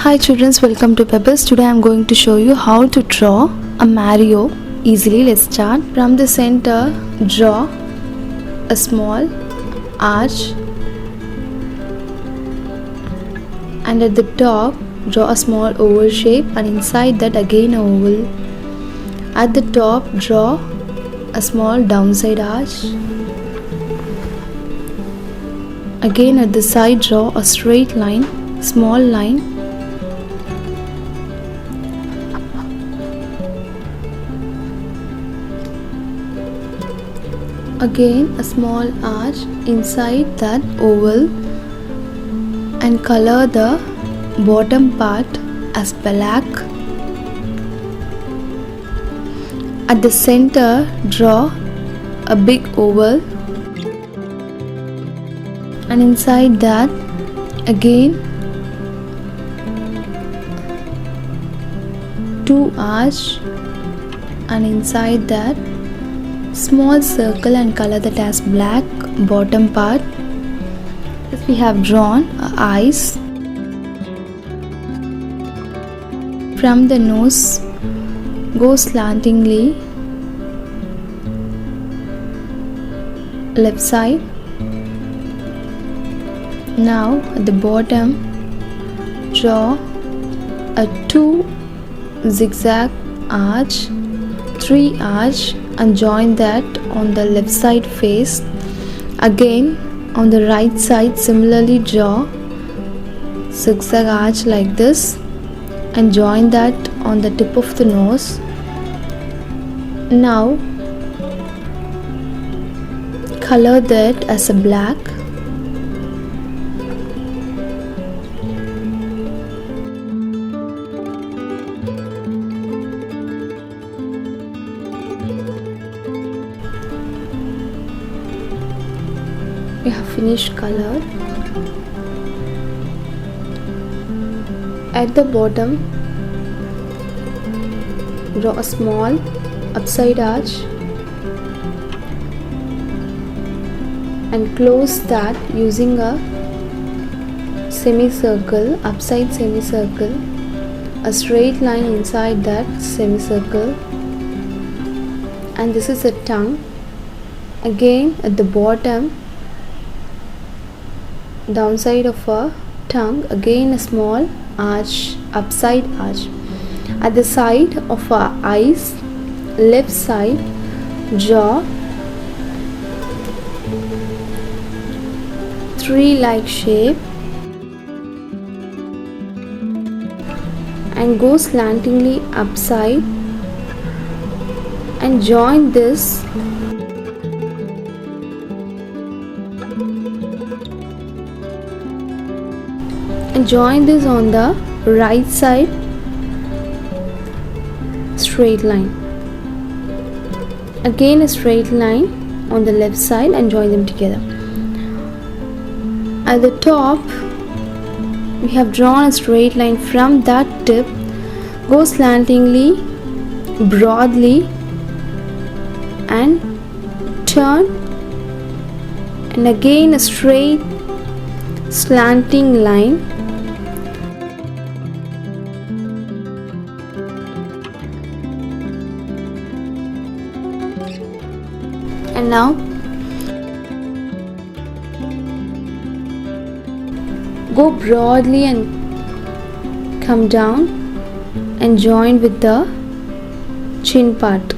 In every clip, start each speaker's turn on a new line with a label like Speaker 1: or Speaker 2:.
Speaker 1: Hi children, welcome to Pebbles. Today I am going to show you how to draw a Mario easily. Let's start. From the center, draw a small arch, and at the top draw a small oval shape, and inside that again an oval. At the top draw a small downside arch. Again at the side draw a straight line, small line. Again a small arch inside that oval, and color the bottom part as black. At the center draw a big oval, and inside that again two arch, and inside that small circle and color that as black bottom part. As we have drawn eyes. From the nose go slantingly left side. Now at the bottom draw a 2 zigzag arch, 3 arch, and join that on the left side face. Again on the right side similarly draw zigzag arch like this and join that on the tip of the nose. Now color that as a black. We have finished color. At the bottom draw a small upside arch and close that using a semicircle, upside semicircle, a straight line inside that semicircle, and this is a tongue. Again at the bottom downside of a tongue, again a small arch, upside arch. At the side of our eyes, left side draw 3 like shape and go slantingly upside and join this on the right side straight line. Again a straight line on the left side and join them together. At the top we have drawn a straight line. From that tip go slantingly broadly and turn, and again a straight slanting line. And now go broadly and come down and join with the chin part.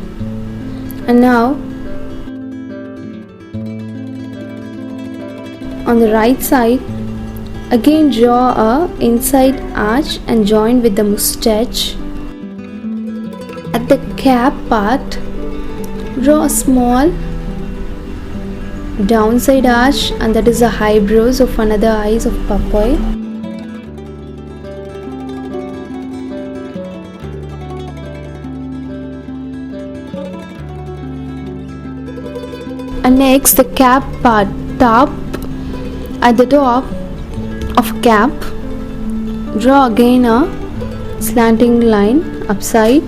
Speaker 1: And now on the right side again draw a inside arch and join with the mustache. At the cap part draw a small downside arch, and that is the eyebrows of another eyes of Papoy. And next the cap part, top. At the top of cap draw again a slanting line upside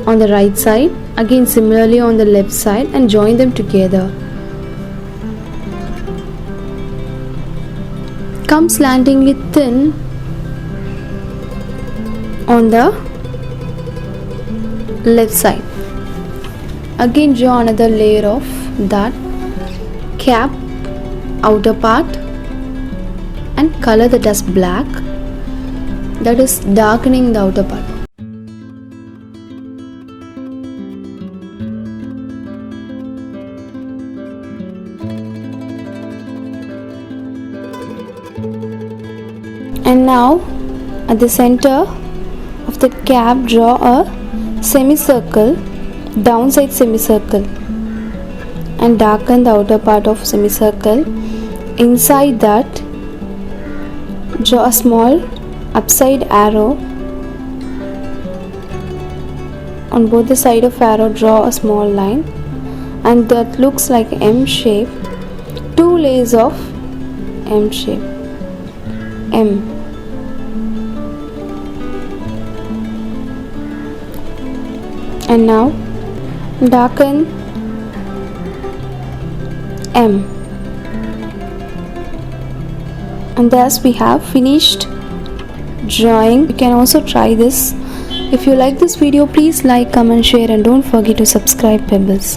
Speaker 1: on the right side, again similarly on the left side, and join them together. Come slantingly thin on the left side. Again draw another layer of that cap outer part and color that as black, that is darkening the outer part. And now at the center of the cap draw a semicircle, downside semicircle, and darken the outer part of semicircle. Inside that draw a small upside arrow. On both the side of arrow draw a small line, and that looks like M shape. 2 layers of M shape. M. And now darken M. And thus we have finished drawing. You can also try this. If you like this video, please like, comment, share, and don't forget to subscribe, Pebbles.